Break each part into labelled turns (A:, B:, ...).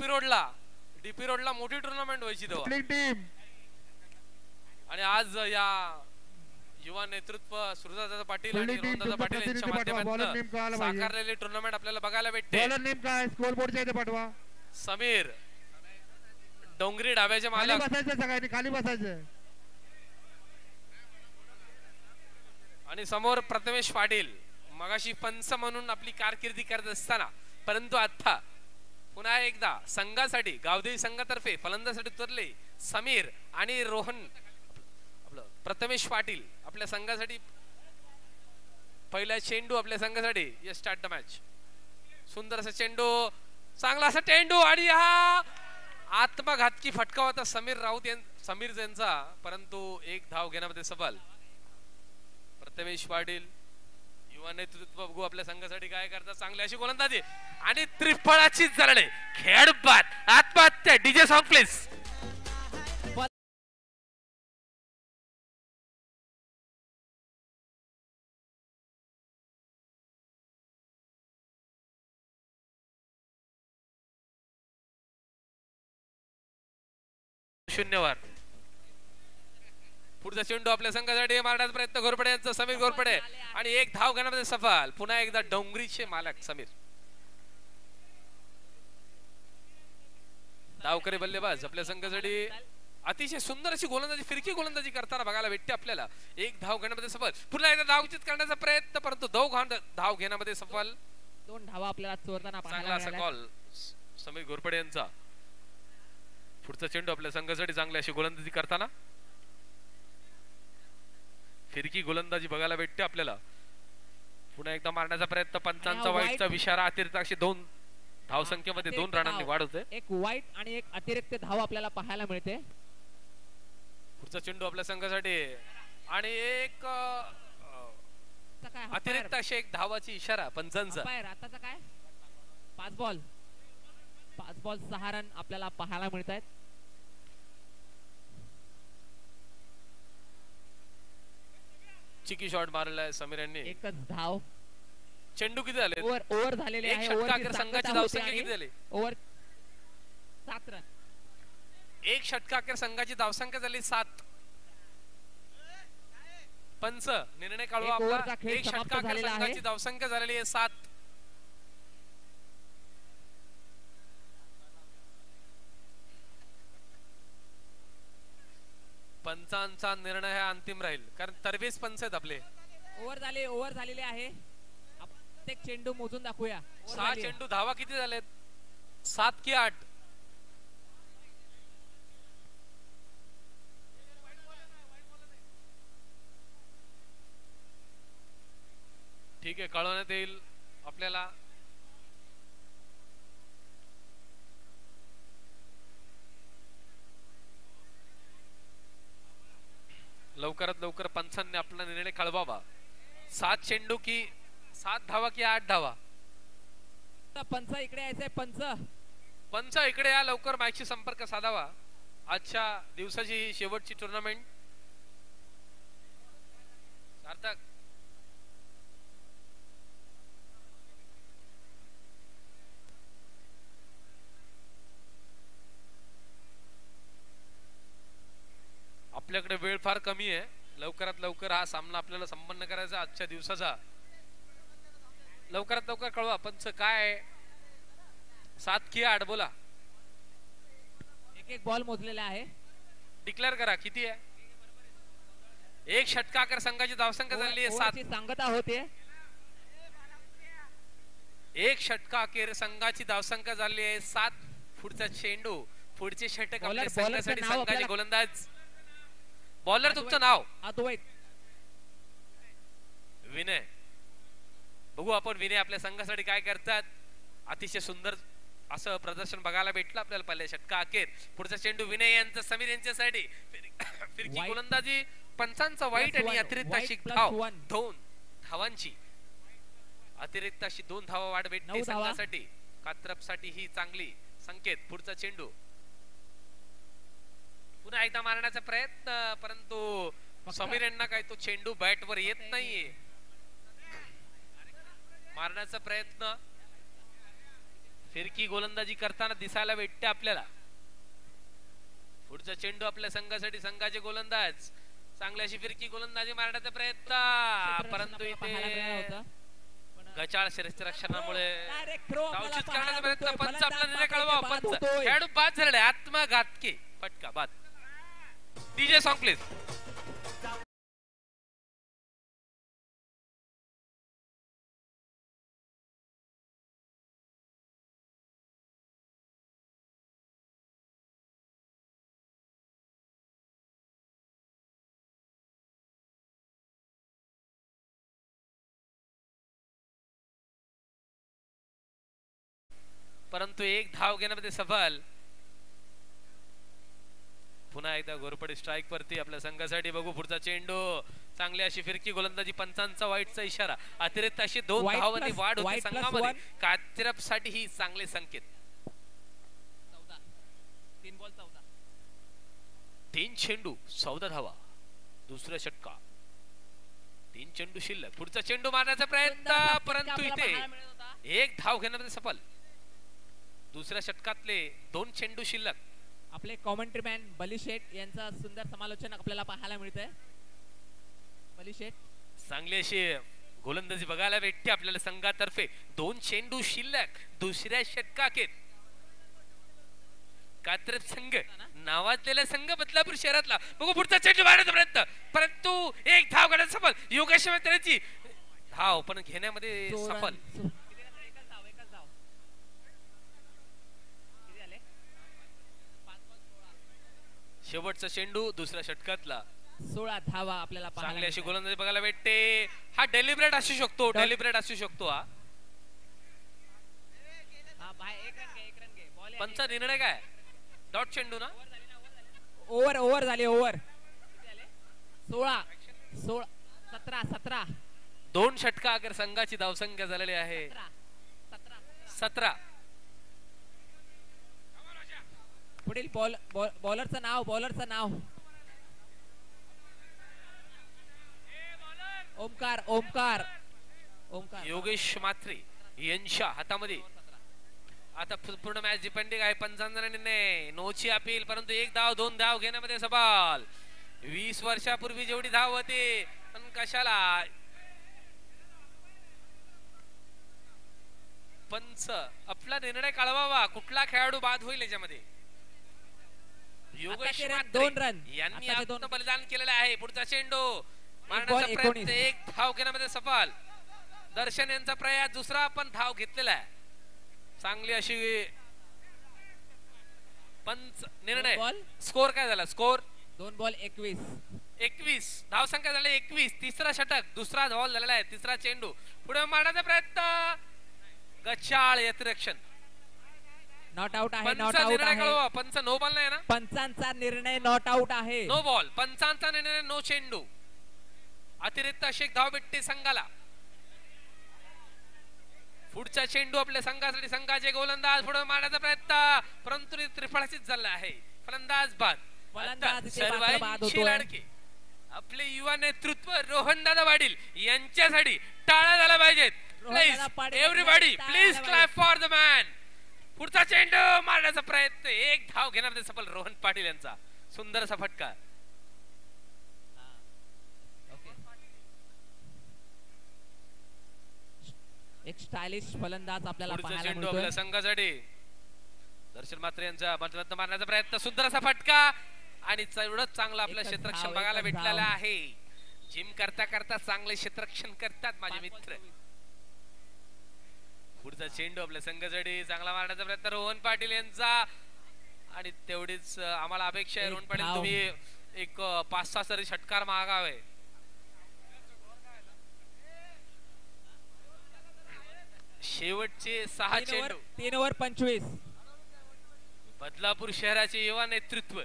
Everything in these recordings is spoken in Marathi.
A: डीपी रोडला मोठी टुर्नामेंट व्हायची तेव्हा
B: टीम.
A: आणि आज या युवा नेतृत्व सुरदादा पाटील आणि रोहनदादा पाटील यांच्या माध्यमातून साकारलेली टुर्नामेंट आपल्याला बघायला भेटते.
B: बॉलर नेम काय स्कोर बोर्डच्या इथे पाठवा.
A: समीर डोंगरी डाव्याचे मालक.
B: खाली बसायचं सगळ्यांनी, खाली बसायचं.
A: आणि समोर प्रथमेश पाटील मगाशी पंच म्हणून आपली कारकिर्दी करत असताना, परंतु आता पुन्हा एकदा संघासाठी गावदेवी संघातर्फे फलंदासाठी उतरले समीर आणि रोहन. आपलं प्रथमेश पाटील आपल्या संघासाठी पहिला चेंडू आपल्या संघासाठी. Yes start the match. सुंदर असा चेंडू, चांगला असा चेंडू आणि हा आत्मघातकी फटका होता समीर यांचा, परंतु एक धाव घेण्यामध्ये सफल. प्रथमेश पाटील युवा नेतृत्व बघू आपल्या संघासाठी काय करतात. चांगली अशी गोलंदाजी आणि त्रिफळाची जरणे. खेळ बाद, आत्महत्या. DJ song please. शून्यवर. पुढचा चेंडू आपल्या संघासाठी मारण्याचा प्रयत्न घोरपडे यांचा. समीर घोरपडे आणि एक धाव घेण्यामध्ये सफल. पुन्हा एकदा डोंगरीचे मालक समीर. धावकरी बल्लेबाज आपल्या संघासाठी अतिशय सुंदर अशी गोलंदाजी, फिरकी गोलंदाजी करताना बघायला भेटते आपल्याला. एक धाव घेण्यामध्ये सफल. पुन्हा एकदा धावचित करण्याचा प्रयत्न, परंतु धाव घेण्यामध्ये सफल.
C: 2 धावा आपल्याला चोरताना
A: चांगला असा कॉल समीर घोरपडे यांचा. पुढचा चेंडू आपल्या संघासाठी चांगली अशी गोलंदाजी करताना फिरकी गोलंदाजी बघायला भेटते आपल्याला. पुन्हा एकदा मारण्याचा प्रयत्न. पंचांचा वाईटचा इशारा. अतिरिक्त अशी 2 धावसंख्येमध्ये 2 रनांनी वाढ होते.
C: एक वाईट आणि एक अतिरिक्त धाव आपल्याला पाहायला मिळते.
A: पुढचा चेंडू आपल्या संघासाठी आणि एक अतिरिक्त अशी एक धावाची इशारा पंचांचा.
C: आताचा काय 5 बॉल 6 रन आपल्याला पाहायला मिळत आहेत.
A: चिकी शॉट मारलाय समीर यांनी.
C: एकच धाव.
A: चेंडू किती झाले?
C: ओव्हर झालेले आहे.
A: षटकाखेर संघाची धावसंख्या किती झाली?
C: Over 7 run.
A: एक षटकाखेर संघाची धावसंख्या झाली 7. पंच निर्णय काढू आपला. एक षटकाखेर संघाची धावसंख्या झालेली आहे 7. पंचांचा निर्णय हा अंतिम राहील, कारण 23 पंच आहेत आपले.
C: ओव्हर झालेले आहे. प्रत्येक चेंडू मोजून दाखवूया.
A: 6 चेंडू. धावा किती झालेत? 7 की 8? ठीक आहे, कळवण्यात येईल आपल्याला. लवकरात लवकर पंचांनी आपला निर्णय कळवावा. 7 चेंडू की 7 धावा की 8 धावा?
C: पंच इकडे यायचंय.
A: पंच इकडे या, लवकर माईकशी संपर्क साधावा. आजच्या दिवसाची ही शेवटची टुर्नामेंट. सार्थक आपल्याकडे वेळ फार कमी आहे. लवकरात लवकर हा सामना आपल्याला संपन्न करायचा आजच्या दिवसाचा. लवकरात लवकर कळवा पंच काय 7 की 8 बोला.
C: एक बॉल मोजलेला आहे.
A: डिक्लेअर करा किती आहे. एक षटकाखेर संघाची धावसंख्या झालेली आहे 7.
C: सांगता होते.
A: एक षटकाखेर संघाची धावसंख्या झालेली आहे 7. पुढचा चेंडू, पुढचे षटक आपल्या संघासाठी संघाचे गोलंदाज. बॉलर तुमचं नाव?
C: अद्वैत
A: विनय. बघू आपण विनय आपल्या संघासाठी काय करतात. अतिशय सुंदर असं प्रदर्शन बघायला भेटलं आपल्याला पहिल्या षटका अखेर. पुढचा चेंडू विनय यांचा समीर यांच्यासाठी. फिरकी गोलंदाजी, पंचांचा वाईट आणि अतिरिक्त अशी धाव 2 धावांची. अतिरिक्त अशी 2 धावा वाढ भेटते संघासाठी. कात्रप साठी ही चांगली संकेत. पुढचा चेंडू पुन्हा एकदा मारण्याचा प्रयत्न, परंतु समीर यांना काय तो चेंडू बॅट वर येत नाहीये. मारण्याचा प्रयत्न फिरकी गोलंदाजी करताना दिसायला भेटते आपल्याला. पुढचा चेंडू आपल्या संघासाठी संघाचे गोलंदाज चांगली अशी फिरकी गोलंदाजी मारण्याचा प्रयत्न, परंतु इथे गचाळ क्षेत्ररक्षणामुळे सावचित करण्याचा प्रयत्न. पंच आपला निर्णय कळवा. पंच खेळाडू बाद झालेला आहे. आत्मघातकी फटका बाद. DJ song please. परंतु एक धाव घेण्यामध्ये सफल. पुन्हा एकदा घोरपडी स्ट्राइक वरती आपल्या संघासाठी. बघू पुढचा चेंडू. चांगली अशी फिरकी गोलंदाजी. पंचांचा वाईटचा इशारा. अतिरिक्त अशी 2 धावांनी वाढ होते संघामध्ये. कात्रप साठी ही चांगले संकेत.
C: 3 बॉल 14.
A: 3 चेंडू 14 धावा. दुसरा षटका. 3 चेंडू शिल्लक. पुढचा चेंडू मारण्याचा प्रयत्न, परंतु इथे एक धाव घेण्यामध्ये सफल. दुसऱ्या षटकातले 2 चेंडू शिल्लक.
C: आपले कॉमेंट्री मॅन बली शेठ यांचा सुंदर समालोचन आपल्याला पाहायला मिळतंय. बली शेठ
A: चांगली अशी गोलंदाजी बघायला भेटते आपल्याला संघातर्फे. 2 चेंडू शिल्लक दुसऱ्या षटकात. कात्रप संघ नावाजलेला संघ बदलापूर शहरातला. बघू पुढचा चेंडू मारण्याचा प्रयत्न, परंतु एक धाव घेण्यात सफल. योगेश त्याची धाव पण घेण्यामध्ये सफल. शेवटचा चेंडू दुसऱ्या षटकातला.
C: 16 धावा आपल्याला
A: चांगली अशी गोलंदाजी बघायला भेटते. हा डेलिब्रेट असू शकतो. डेलिब्रेट असू शकतो हा. पंचा निर्णय काय? डॉट चेंडू ना.
C: ओव्हर झाली. ओव्हर 16 17 17.
A: 2 षटका अगर संघाची धावसंख्या झालेली आहे 17.
C: पुढील बॉलरचं नाव ओमकार
A: योगेश म्हात्रे यांच्या हातामध्ये. आता पूर्ण मॅच डिपेंडिंग आहे. पंचांचा निर्णय. नोची अपील, परंतु 1 धाव 2 धाव घेण्यामध्ये सफल. 20 वर्षापूर्वी जेवढी धाव होती पण कशाला. पंच आपला निर्णय कळवावा. कुठला खेळाडू बाद होईल याच्यामध्ये. योगेश म्हात्रे
C: 2 रन
A: यांनी आत्म बलिदान केलेलं आहे. पुढचा चेंडू मारण्याचा प्रयत्न, 1 धाव घेण्यामध्ये सफल. दर्शन यांचा प्रयास दुसरा पण धाव घेतलेला आहे. चांगली अशी पंच निर्णय. स्कोर काय झाला? स्कोर
C: 2 बॉल 21
A: धाव संख्या झाली 21. तिसरा षटक दुसरा बॉल झालेला आहे. तिसरा चेंडू पुढे मारण्याचा प्रयत्न. गचाळ यतिरक्षण.
C: नॉट आउट आहे.
A: पंच नो बॉल नाही ना.
C: पंचांचा निर्णय नॉट आउट आहे.
A: No ball. पंचांचा निर्णय नो चेंडू. अतिरिक्त अशी धाव भेटते संघाला. पुढचा चेंडू आपल्या संघासाठी संघाचे गोलंदाज पुढे मारण्याचा प्रयत्न, परंतु त्रिफळाचीच झाला आहे. फलंदाज बाद. सर्वांची लाडके आपले युवा नेतृत्व रोहनदादा पाटील यांच्यासाठी टाळ्या झाल्या पाहिजेत. Please everybody please clap for the man. पुढचा चेंडू मारण्याचा प्रयत्न, 1 धाव घेण्यामध्ये सफल रोहन पाटील यांचा. सुंदर असा फटका.
C: एक स्टायलिश फलंदाज आपल्याला
A: पुढचा
C: पाहायला
A: चेंडू
C: मिळतोय.
A: आपल्या संघासाठी दर्शन म्हात्रे यांचा मधोमध मारण्याचा प्रयत्न. सुंदर असा फटका आणि एवढंच चांगलं आपलं क्षेत्ररक्षण बघायला भेटलेलं आहे. जिम करता करता चांगले क्षेत्ररक्षण करतात माझे मित्र. पुढचा चेंडू आपल्या संघासाठी चांगला मारण्याचा प्रयत्न रोहन पाटील यांचा. आणि तेवढीच आम्हाला अपेक्षा आहे रोहन पाटील तुम्ही एक 5-6 सरी षटकार मागावे. शेवटचे 6 चेंडू
C: 3 ओव्हर 25.
A: बदलापूर शहराचे युवा नेतृत्व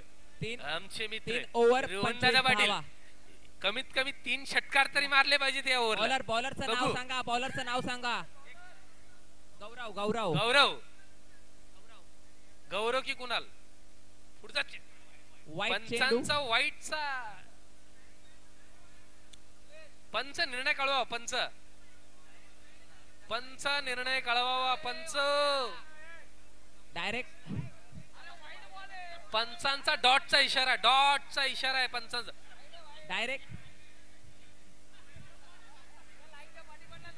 A: आमचे मित्र
C: रोहनदादा
A: पाटील कमीत कमी 3 षटकार तरी मारले पाहिजे त्या ओव्हरला.
C: बॉलरचं नाव सांगा.
A: गौरव की कुणाल. पुढचा पंचांचा वाईटचा पंच निर्णय कळवा. पंच निर्णय कळवावा. पंच
C: डायरेक्ट
A: पंचांचा डॉटचा इशारा आहे पंचांचा.
C: डायरेक्ट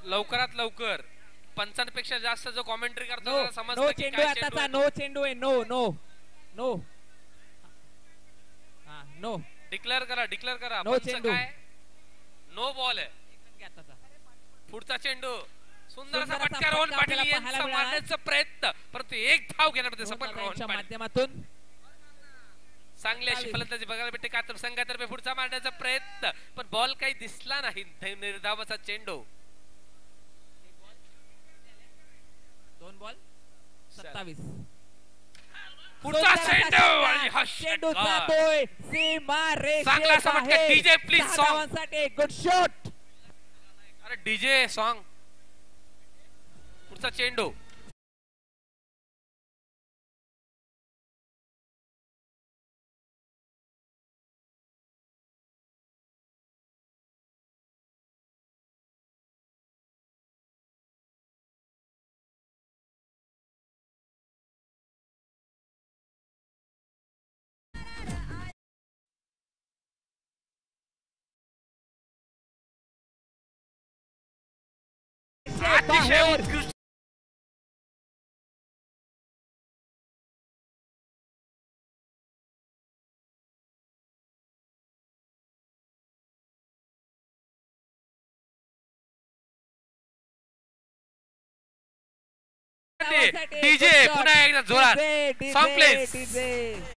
A: लवकरात लवकर पंचांपेक्षा जास्त जो कॉमेंट्री करतो
C: नो
A: त्याला
C: नो
A: समजतं की
C: चेंडू
A: काय
C: आहे
A: चेंडू
C: आताचा.
A: आहे.
C: नो चेंडू आहे. नो नो नो हा नो
A: डिक्लेअर करा
C: नो
A: पंच
C: चेंडू.
A: काय नो बॉल आहे.
C: आताचा
A: पुढचा चेंडू सुंदर असा
C: सुंदर असा
A: फटका रोहन
C: फटका
A: पाटील
C: आपल्याला
A: यांचा
C: पाहायला मिळाला.
A: मारण्याचा प्रयत्न परंतु एक धाव घेण्यामध्ये सफल रोहन
C: यांच्या
A: पाटील.
C: माध्यमातून
A: चांगली अशी फलंदाजी बघायला भेटते कातर संघातर्फे. पुढचा मारण्याचा प्रयत्न पण बॉल काही दिसला नाही. निर्धावाचा चेंडू.
C: 2 बॉल 27.
A: पुढचा
C: सुंदर असा
A: चेंडू आणि हा
C: चेंडू
A: षटकार.
C: जातोय सीमा
A: चांगला असा फटका.
C: रेषेबाहेर.
A: DJ please
C: 6
A: song.
C: धावांसाठी गुड शॉट.
A: अरे डीजे सॉन्ग. पुढचा चेंडू. अतिशय
C: बाहेर.
A: उत्कृष्ट डीजे पुन्हा एकदा जोरात song please.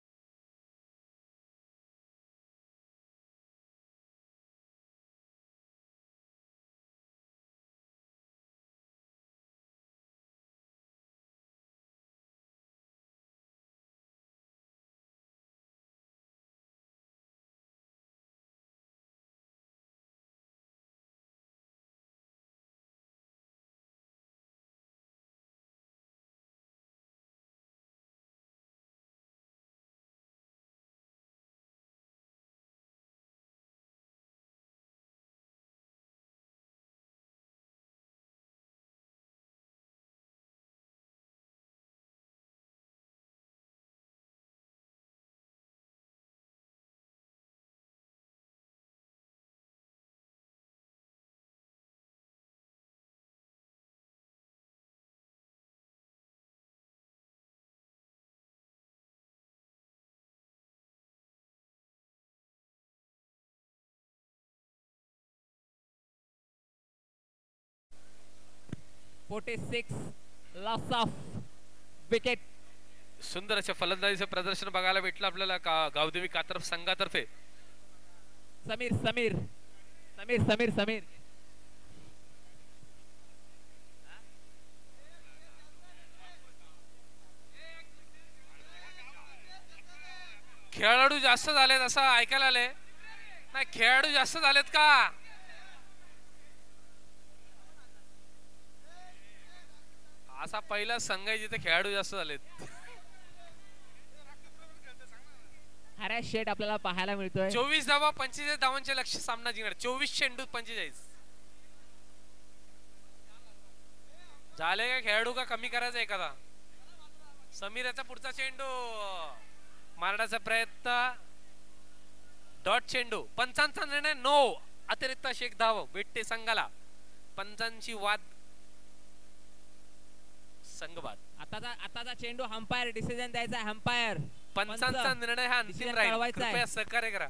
C: Loss of wicket.
A: सुंदर अशा फलंदाजीचं प्रदर्शन बघायला भेटलं आपल्याला गावदेवी कातर संघातर्फे.
C: समीर समीर समीर समीर समीर
A: खेळाडू जास्त झालेत असं ऐकायला आले. नाही खेळाडू जास्त झालेत का. असा पहिला संघ आहे जिथे खेळाडू जास्त झालेत.
C: हॅरॅश शेट आपल्याला पाहायला मिळतोय.
A: 24 धावा 45 धावांचे लक्ष सामना जिंकणार. 24 चेंडू 45 झाले का. खेळाडू का कमी करायचा एखादा. समीर याचा पुढचा चेंडू मारण्याचा प्रयत्न. डॉट चेंडू. पंचांचा निर्णय नो. अतिरिक्त अशी एक धाव भेटते संघाला. पंचांची वाद संघबाद.
C: आताचा चेंडू अंपायर डिसिजन द्यायचा आहे. अंपायर
A: पंचांचा निर्णय हा अंतिम राहील. कृपया सहकार्य करा.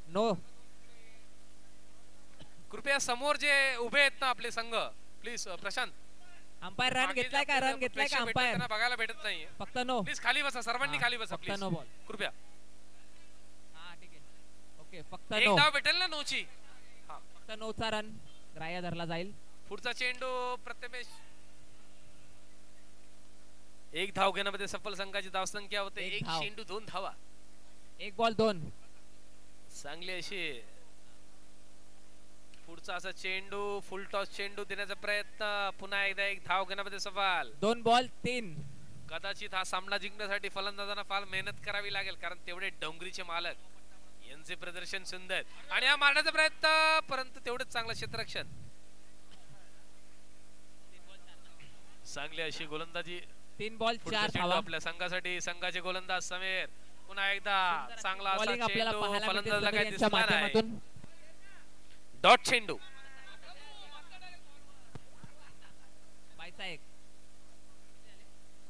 C: नो.
A: कृपया समोर जे उभे आहेत ना आपले संघ प्लीज. प्रशांत
C: अंपायर रन घेतलाय का. रन घेतलाय का अंपायर.
A: बघायला भेटत नाही.
C: फक्त नो.
A: प्लीज खाली बसा. सर्वांनी खाली बसा
C: फक्त
A: प्लीज.
C: No ball.
A: कृपया.
C: हा ठीक आहे. ओके फक्त
A: एक
C: नो.
A: धाव भेटेल ना नोची. हा
C: फक्त नोचा रन ग्राह्य धरला जाईल.
A: पुढचा चेंडू प्रथमेश. एक धाव घेण्यामध्ये सफल संघाची धावसंख्या होते. एक चेंडू 2 धावा.
C: 1 बॉल 2.
A: चांगली अशी. पुढचा असा चेंडू फुल टॉस चेंडू देण्याचा प्रयत्न. पुन्हा एकदा एक धाव घेण्यामध्ये सफल.
C: 2 बॉल 3.
A: कदाचित हा सामना जिंकण्यासाठी फलंदाजांना फार मेहनत करावी लागेल कारण तेवढे डोंगरीचे मालक यांचे प्रदर्शन सुंदर. आणि हा मारण्याचा प्रयत्न परंतु तेवढेच चांगलं क्षेत्ररक्षण. चांगली अशी गोलंदाजी
C: 3 बॉल
A: पुढचा
C: 4
A: चेंडू
C: धावा.
A: आपल्या संघासाठी संघाचे गोलंदाज समीर पुन्हा एकदा चांगला असा
C: बॉलिंग आपल्याला
A: चेंडू
C: पाहायला मिळते
A: फलंदाजाला
C: समीर
A: काही
C: यांच्या
A: दिसला नाही.
C: माध्यमातून.
A: डॉट चेंडू
C: बायचा एक.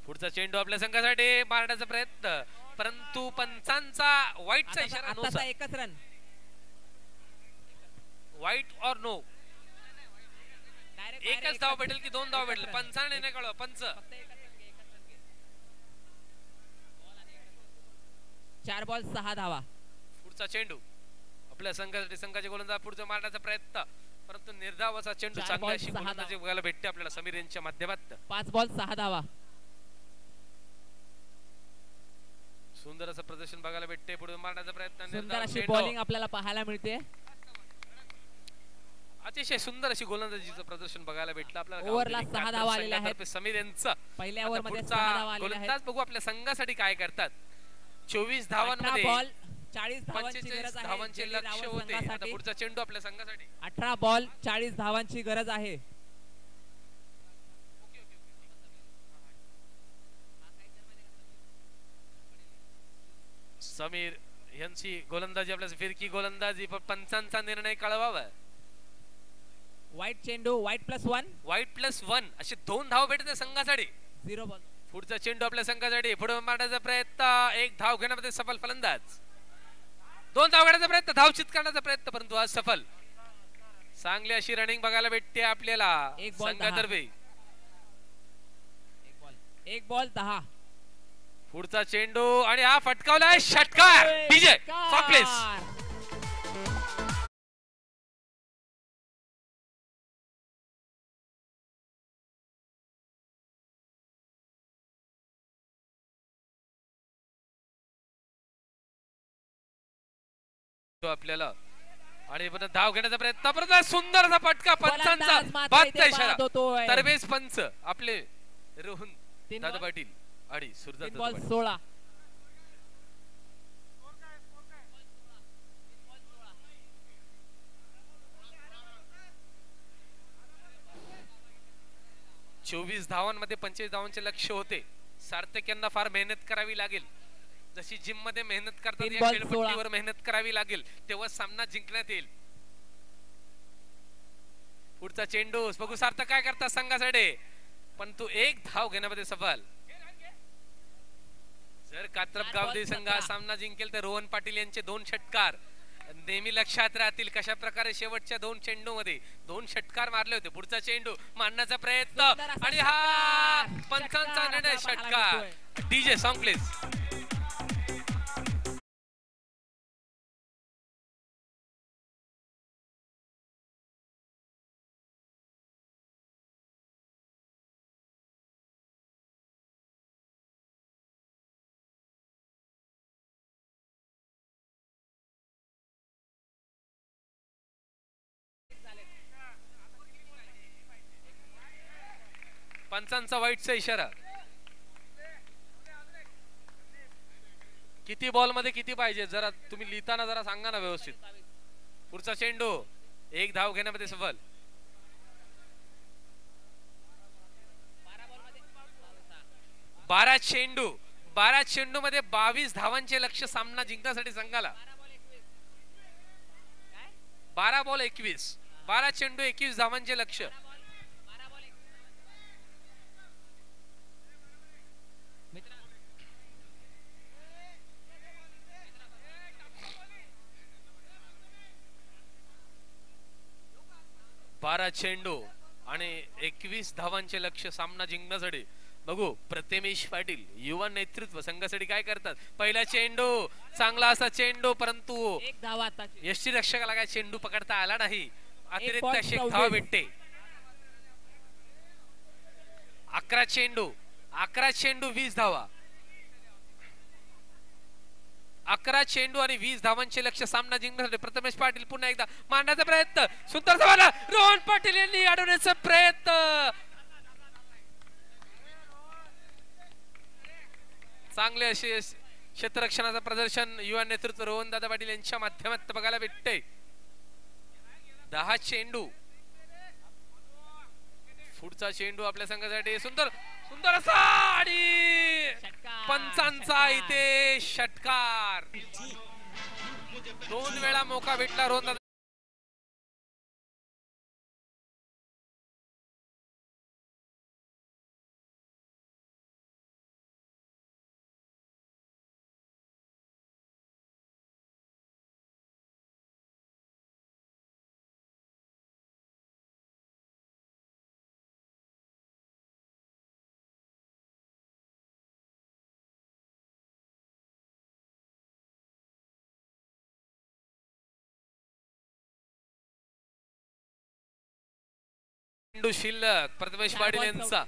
A: पुढचा चेंडू आपल्या संघासाठी मारण्याचा प्रयत्न परंतु पंचांचा वाईटचा इशारा नो
C: आताचा एकच रन.
A: वाईट और नो
C: डायरेक्ट
A: एकच धाव भेटेल की 2 धाव भेटेल पंचाने नाही कळव पंच.
C: 4 बॉल 6 धावा.
A: पुढचा चेंडू आपल्या संघासाठी संघाचे गोलंदाज पुढचा मारण्याचा प्रयत्न परंतु निर्धाव असा चेंडू
C: 4
A: चांगला
C: बॉल
A: अशी
C: 6
A: गोलंदाजी बघायला भेटते आपल्याला समीर यांच्या माध्यमातून.
C: 5 बॉल 6 धावा.
A: सुंदर असं प्रदर्शन बघायला भेटते पुढे मारण्याचा प्रयत्न
C: सुंदर
A: निर्धाव
C: अशी
A: चेंडू.
C: बॉलिंग आपल्याला पाहायला मिळते.
A: अतिशय सुंदर अशी गोलंदाजीचं प्रदर्शन बघायला भेटलं आपल्याला.
C: ओव्हरला
A: गावदेवी
C: 6
A: कातर
C: धावा आलेल्या आहेत.
A: संघातर्फे समीर यांचं
C: पहिल्या
A: आता
C: ओव्हर मध्ये
A: पुढचा
C: 6 धावा आलेल्या आहेत.
A: गोलंदाज बघू आपल्या संघासाठी काय करतात. 24
C: 18
A: धावांमध्ये
C: बॉल 40 धावांची
A: 45
C: गरज आहे.
A: धावांचे
C: दिल्ली
A: लक्ष
C: रावल
A: होते. आता
C: संघासाठी.
A: पुढचा चेंडू आपल्या संघासाठी
C: 18 बॉल 40 धावांची गरज आहे.
A: समीर यांची गोलंदाजी आपल्या फिरकी गोलंदाजी पण पंचांचा निर्णय कळवावा.
C: वाईट चेंडू वाईट +1
A: वाईट +1 असे 2 धाव भेटते संघासाठी.
C: 0 बॉल.
A: पुढचा चेंडू आपल्या संघासाठी पुढे मारण्याचा प्रयत्न 1 धाव घेण्यामध्ये सफल फलंदाज. 2 धाव घेण्याचा प्रयत्न धावचित करण्याचा प्रयत्न परंतु आज सफल. चांगली अशी रनिंग बघायला भेटते आपल्याला संघातर्फे.
C: 1 बॉल 10.
A: पुढचा चेंडू आणि हा फटकावलाय षटकार. डीजे सॉफ्टप्लेस. आपल्याला आणि पुन्हा धाव घेण्याचा प्रयत्न परत सुंदर असा फटका पंचांचा बादचा इशारा. तरबेज पंच आपले रोहन दादा पाटील आणि सुरजा
C: 3 बॉल 16.
A: चोवीस धावांमध्ये 25 धावांचे लक्ष होते. सार्थक यांना फार मेहनत करावी लागेल. जशी जिम मध्ये मेहनत करतात या खेळपट्टीवर मेहनत करावी लागेल तेव्हा सामना जिंकण्यात येईल. पुढचा चेंडू बघू सार्थक काय करतात संघासाठी पण तू 1 धाव घेण्यामध्ये सफल. जर कात्रप गावदेवी संघ सामना जिंकेल तर रोहन पाटील यांचे 2 षटकार नेहमी लक्षात राहतील. कशा प्रकारे शेवटच्या 2 चेंडू मध्ये 2 षटकार मारले होते. पुढचा चेंडू मारण्याचा प्रयत्न आणि हा पंचांचा निर्णय षटकार. DJ song please. पंचांचा वाईटचा इशारा. किती बॉल मध्ये किती पाहिजे जरा तुम्ही लिहिताना जरा सांगा ना व्यवस्थित. पुढचा चेंडू 1 धाव घेण्यामध्ये सफल. 12 चेंडू मध्ये 22 धावांचे लक्ष्य सामना जिंकण्यासाठी संघाला. 12 बॉल 21 12 चेंडू 21 धावांचे लक्ष्य. बारा चेंडू आणि 21 धावांचे लक्ष्य सामना जिंकण्यासाठी. बघू प्रथमेश पाटील युवा नेतृत्व संघासाठी काय करतात. पहिला चेंडू चांगला असा चेंडू परंतु
C: 1 धाव आता.
A: यष्टी रक्षकाला काय चेंडू पकडता आला नाही. अतिरिक्त अशी 1 धाव भेटते. 11 चेंडू 20 धावा. 11 चेंडू आणि 20 धावांचे लक्ष सामना जिंकण्यासाठी प्रथमेश पाटील पुन्हा एकदा मारण्याचा प्रयत्न. सुंदर सवाला रोहन पाटील यांनी अडवण्याचा प्रयत्न. चांगले असे क्षेत्ररक्षणाचं प्रदर्शन युवा नेतृत्व रोहन दादा पाटील यांच्या माध्यमातून बघायला भेटते. 10 चेंडू पुढचा चेंडू आपल्या संघासाठी सुंदर सुंदर असा आणि
C: षटकार,
A: पंचांचा
C: षटकार.
A: इथे षटकार. 2 वेळा मौका भेटला रोहन. चेंडू शिल्लक प्रथमेश पाटील यांचा.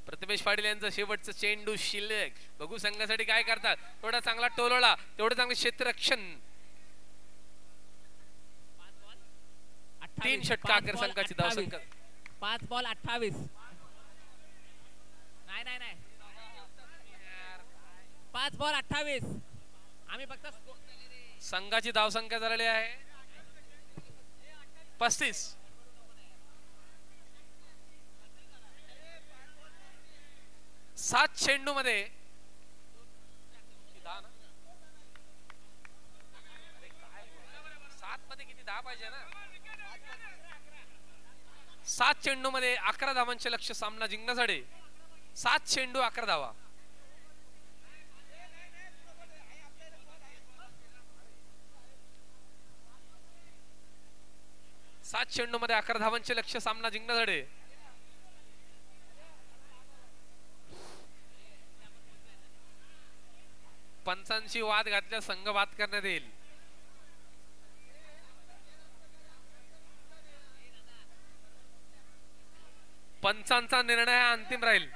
A: प्रथमेश पाटील यांचा शेवटचा चेंडू शिल्लक. बघू संघासाठी काय करतात. थोडा चांगला टोलवला तेवढं चांगलं क्षेत्ररक्षण. 3 षटकार संघाची धावसंख्या.
C: 5 बॉल 28. नाही नाही नाही 5 बॉल 28. आम्ही फक्त
A: संघाची धावसंख्या झालेली आहे 35. 7 चेंडू मध्ये 7 मध्ये किती 10 पाहिजे ना. 7 चेंडू मध्ये 11 धावांचे लक्ष्य सामना जिंकण्यासाठी. 7 चेंडू 11 धावा. सात चेंडू मध्ये 11 धावांचे लक्ष्य सामना जिंकण्यासाठी. पंचांची वाद घातल्या संघ वाद करण्यात येईल. पंचांचा निर्णय हा अंतिम राहील.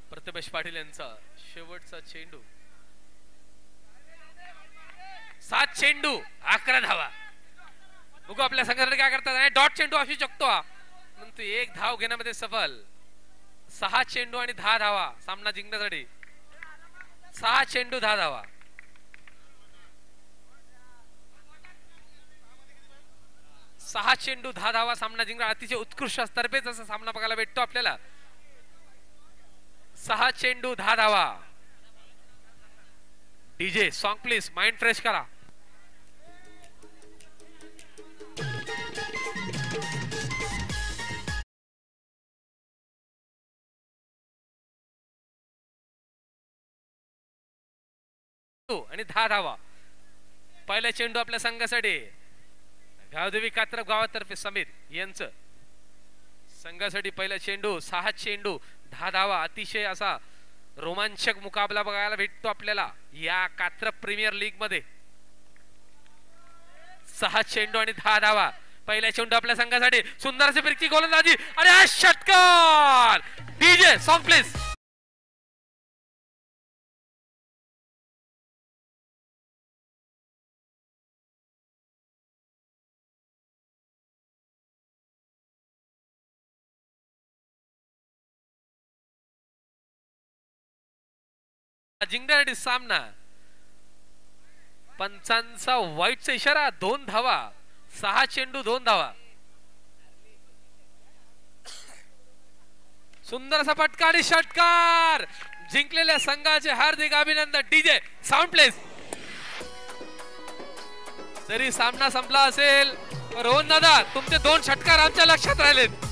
A: प्रथमेश पाटील यांचा शेवटचा चेंडू. 7 चेंडू 11 धावा. बघू आपल्या संघासाठी काय करतात. डॉट चेंडू असू शकतो परंतु 1 धाव घेण्यामध्ये सफल. 6 चेंडू आणि 10 धावा सामना जिंकण्यासाठी. 6 चेंडू 10 धावा. सहा चेंडू 10 धावा सामना जिंकला. अतिशय उत्कृष्ट स्तरपेच असा सामना बघायला भेटतो आपल्याला. 6 चेंडू 10 धावा. DJ song please. Mind fresh करा. आणि 10 धावा. पहिला चेंडू आपल्या संघासाठी गावदेवी कात्रप गावातर्फे समीर यांचं. संघासाठी पहिला चेंडू. 6 चेंडू 10 धावा. अतिशय असा रोमांचक मुकाबला बघायला भेटतो आपल्याला या कात्रप प्रीमियर लीग मध्ये. 6 चेंडू आणि 10 धावा. पहिला चेंडू आपल्या संघासाठी. सुंदर अशी फिरकी गोलंदाजी आणि हा षटकार. DJ song please. जिंकण्यासाठी सामना. पंचांचा वाईटचा इशारा. 2 धावा. 6 चेंडू 2 धावा. सुंदर असा फटका आणि षटकार. जिंकलेल्या संघाचे हार्दिक अभिनंदन. DJ sound please. जरी सामना संपला असेल रोहन दादा तुमचे 2 षटकार आमच्या लक्षात राहिलेत.